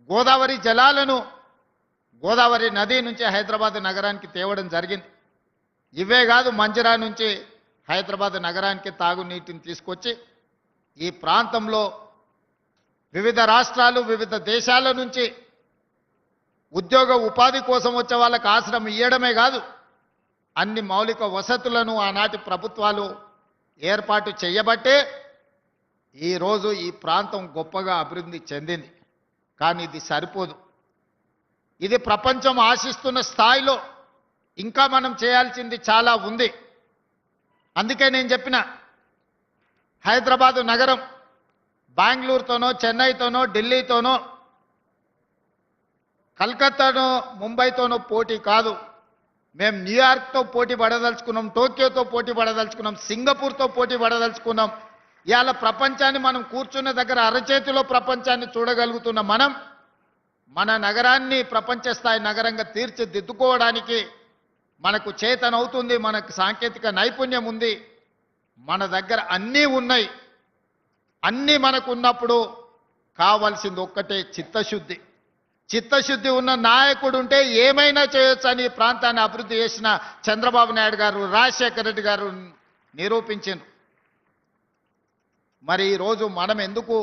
గోదావరి జలాలను గోదావరి నది నుంచి హైదరాబాద్ నగరానికి తేవడం జరిగింది. ఇవే కాదు, మంజిరా నుంచి హైదరాబాద్ నగరానికి తాగునీటిని తీసుకొచ్చి ఈ ప్రాంతంలో వివిధ రాష్ట్రాలు వివిధ దేశాల నుంచి ఉద్యోగ ఉపాధి కోసం వచ్చే వాళ్ళకి ఆశ్రమం ఇవ్వడమే కాదు, అన్ని మౌలిక వసతులను ఆనాటి ప్రభుత్వాలు ఏర్పాటు చేయబట్టే ఈరోజు ఈ ప్రాంతం గొప్పగా అభివృద్ధి చెందింది. కానీ ఇది సరిపోదు. ఇది ప్రపంచం ఆశిస్తున్న స్థాయిలో ఇంకా మనం చేయాల్సింది చాలా ఉంది. అందుకే నేను చెప్పిన హైదరాబాదు నగరం బెంగళూరుతోనో చెన్నైతోనో ఢిల్లీతోనో కలకత్తానో ముంబైతోనో పోటీ కాదు. మేము న్యూయార్క్తో పోటీ పడదలుచుకున్నాం, టోక్యోతో పోటీ పడదలుచుకున్నాం, సింగపూర్తో పోటీ పడదలుచుకున్నాం. ఇవాళ ప్రపంచాన్ని మనం కూర్చున్న దగ్గర అరచేతిలో ప్రపంచాన్ని చూడగలుగుతున్న మనం మన నగరాన్ని ప్రపంచ స్థాయి నగరంగా తీర్చిదిద్దుకోవడానికి మనకు చేతనవుతుంది. మనకు సాంకేతిక నైపుణ్యం ఉంది, మన దగ్గర అన్నీ ఉన్నాయి. అన్నీ మనకు ఉన్నప్పుడు కావాల్సింది ఒక్కటే చిత్తశుద్ధి. చిత్తశుద్ధి ఉన్న నాయకుడు ఉంటే ఏమైనా చేయొచ్చు అని ఈ ప్రాంతాన్ని అభివృద్ధి చేసిన చంద్రబాబు నాయుడు గారు, రాజశేఖర రెడ్డి గారు నిరూపించారు. మరి ఈరోజు మనం ఎందుకు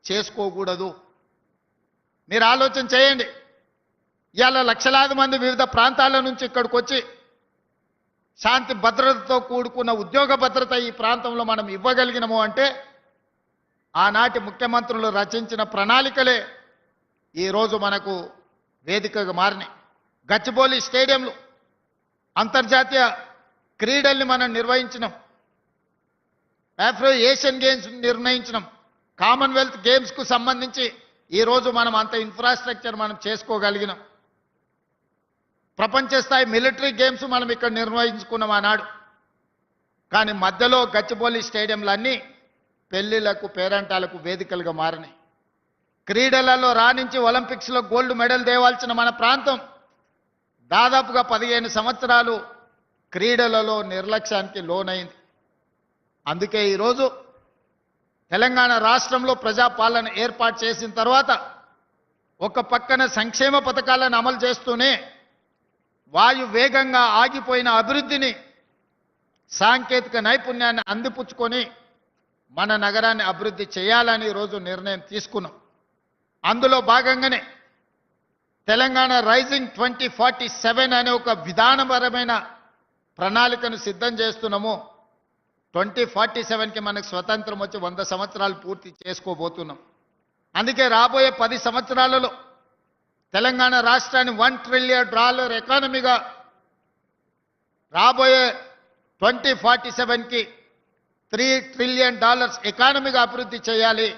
చేసుకోకూడదు? మీరు ఆలోచన చేయండి. ఇవాళ లక్షలాది మంది వివిధ ప్రాంతాల నుంచి ఇక్కడికి వచ్చి శాంతి భద్రతతో కూడుకున్న ఉద్యోగ భద్రత ఈ ప్రాంతంలో మనం ఇవ్వగలిగినము అంటే ఆనాటి ముఖ్యమంత్రులు రచించిన ప్రణాళికలే ఈరోజు మనకు వేదికగా మారినాయి. గచ్చిబౌలి స్టేడియంలో అంతర్జాతీయ క్రీడల్ని మనం నిర్వహించినాం, ఆఫ్రో ఏషియన్ గేమ్స్ నిర్ణయించినాం, కామన్వెల్త్ గేమ్స్కు సంబంధించి ఈరోజు మనం అంత ఇన్ఫ్రాస్ట్రక్చర్ మనం చేసుకోగలిగినాం. ప్రపంచ స్థాయి మిలిటరీ గేమ్స్ మనం ఇక్కడ నిర్వహించుకున్నాం ఆనాడు. కానీ మధ్యలో గచ్చిబౌలి స్టేడియంలన్నీ పెళ్లిళ్లకు పేరంటాలకు వేదికలుగా మారినాయి. క్రీడలలో రాణించి ఒలింపిక్స్లో గోల్డ్ మెడల్ తేవాల్సిన మన ప్రాంతం దాదాపుగా 15 సంవత్సరాలు క్రీడలలో నిర్లక్ష్యానికి లోనైంది. అందుకే ఈరోజు తెలంగాణ రాష్ట్రంలో ప్రజాపాలన ఏర్పాటు చేసిన తర్వాత ఒక పక్కన సంక్షేమ పథకాలను అమలు చేస్తూనే వాయు వేగంగా ఆగిపోయిన అభివృద్ధిని సాంకేతిక నైపుణ్యాన్ని అందిపుచ్చుకొని మన నగరాన్ని అభివృద్ధి చేయాలని ఈరోజు నిర్ణయం తీసుకున్నాం. అందులో భాగంగానే తెలంగాణ రైజింగ్ 2047 అనే ఒక విధానపరమైన ప్రణాళికను సిద్ధం చేస్తున్నాము. 2047కి మనకు స్వతంత్రం వచ్చి 100 సంవత్సరాలు పూర్తి చేసుకోబోతున్నాం. అందుకే రాబోయే 10 సంవత్సరాలలో తెలంగాణ రాష్ట్రాన్ని $1 ట్రిలియన్ ఎకానమీగా రాబోయే 2047కి $3 ట్రిలియన్ ఎకానమీగా అభివృద్ధి చేయాలి.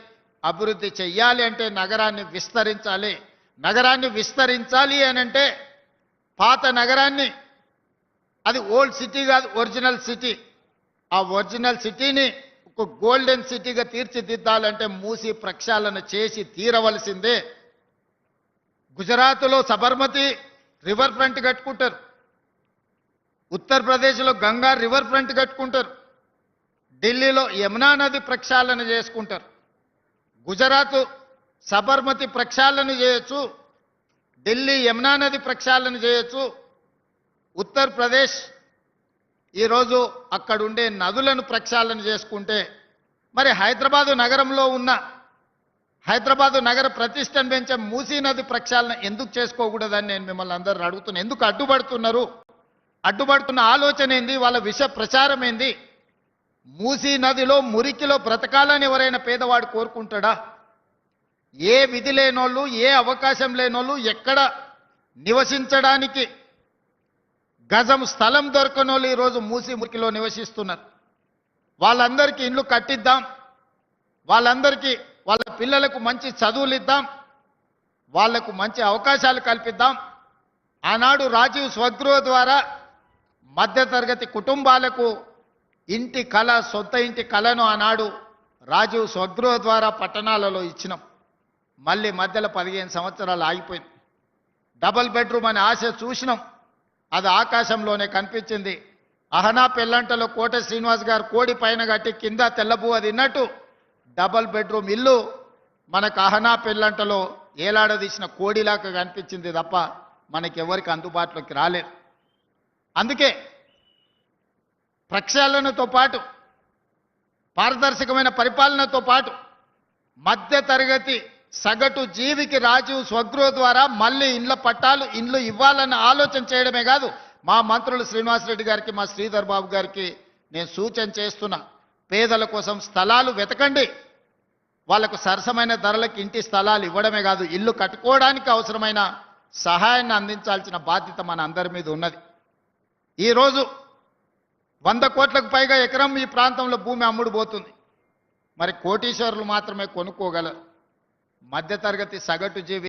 అభివృద్ధి చెయ్యాలి అంటే నగరాన్ని విస్తరించాలి. నగరాన్ని విస్తరించాలి అని అంటే పాత నగరాన్ని, అది ఓల్డ్ సిటీ కాదు, ఒరిజినల్ సిటీ, ఆ ఒరిజినల్ సిటీని ఒక గోల్డెన్ సిటీగా తీర్చిదిద్దాలంటే మూసి ప్రక్షాళన చేసి తీరవలసిందే. గుజరాత్లో సబర్మతి రివర్ ఫ్రంట్ కట్టుకుంటారు, ఉత్తరప్రదేశ్లో గంగా రివర్ ఫ్రంట్ కట్టుకుంటారు, ఢిల్లీలో యమునా నది ప్రక్షాళన చేసుకుంటారు. గుజరాత్ సబర్మతి ప్రక్షాళన చేయొచ్చు, ఢిల్లీ యమునా నది ప్రక్షాళన చేయొచ్చు, ఉత్తరప్రదేశ్ ఈరోజు అక్కడ ఉండే నదులను ప్రక్షాళన చేసుకుంటే మరి హైదరాబాదు నగరంలో ఉన్న హైదరాబాదు నగర ప్రతిష్టను పెంచే మూసీ నది ప్రక్షాళన ఎందుకు చేసుకోకూడదని నేను మిమ్మల్ని అందరూ అడుగుతున్నాను. ఎందుకు అడ్డుపడుతున్నారు? అడ్డుపడుతున్న ఆలోచన ఏంది? వాళ్ళ విష ప్రచారం ఏంది? మూసీ నదిలో మురికిలో బ్రతకాలని ఎవరైనా పేదవాడు కోరుకుంటాడా? ఏ విధి లేనోళ్ళు, ఏ అవకాశం లేనోళ్ళు, ఎక్కడ నివసించడానికి గజం స్థలం దొరకనోళ్ళు ఈరోజు మూసీ మురికిలో నివసిస్తున్నారు. వాళ్ళందరికీ ఇల్లు కట్టిద్దాం, వాళ్ళందరికీ వాళ్ళ పిల్లలకు మంచి చదువులు ఇద్దాం, వాళ్లకు మంచి అవకాశాలు కల్పిద్దాం. ఆనాడు రాజీవ్ స్వగృహ ద్వారా మధ్యతరగతి కుటుంబాలకు ఇంటి కళ, సొంత ఇంటి కళను ఆనాడు రాజీవ్ స్వగృహ ద్వారా పట్టణాలలో ఇచ్చినాం. మళ్ళీ మధ్యలో 15 సంవత్సరాలు ఆగిపోయింది. డబుల్ బెడ్రూమ్ అనే ఆశ చూసినాం, అది ఆకాశంలోనే కనిపించింది. అహనా పెళ్ళంటలో కోట శ్రీనివాస్ గారు కోడి పైన కట్టి కింద తెల్లబువ్వ తిన్నట్టు డబుల్ బెడ్రూమ్ ఇల్లు మనకు అహనా పెళ్ళంటలో ఏలాడదీసిన కోడిలాగా కనిపించింది తప్ప మనకెవరికి అందుబాటులోకి రాలేదు. అందుకే ప్రక్షాళనతో పాటు పారదర్శకమైన పరిపాలనతో పాటు మధ్య తరగతి సగటు జీవికి రాజీవ్ స్వగృహ ద్వారా మళ్ళీ ఇండ్ల పట్టాలు ఇండ్లు ఇవ్వాలన్న ఆలోచన చేయడమే కాదు, మా మంత్రులు శ్రీనివాసరెడ్డి గారికి మా శ్రీధర్ బాబు గారికి నేను సూచన చేస్తున్నా, పేదల కోసం స్థలాలు వెతకండి. వాళ్లకు సరసమైన ధరలకు ఇంటి స్థలాలు ఇవ్వడమే కాదు, ఇల్లు కట్టుకోవడానికి అవసరమైన సహాయాన్ని అందించాల్సిన బాధ్యత మన అందరి మీద ఉన్నది. ఈరోజు 100 కోట్లకు పైగా ఎకరం ఈ ప్రాంతంలో భూమి అమ్ముడు పోతుంది. మరి కోటీశ్వరులు మాత్రమే కొనుక్కోగలరు. మధ్యతరగతి సగటు జీవి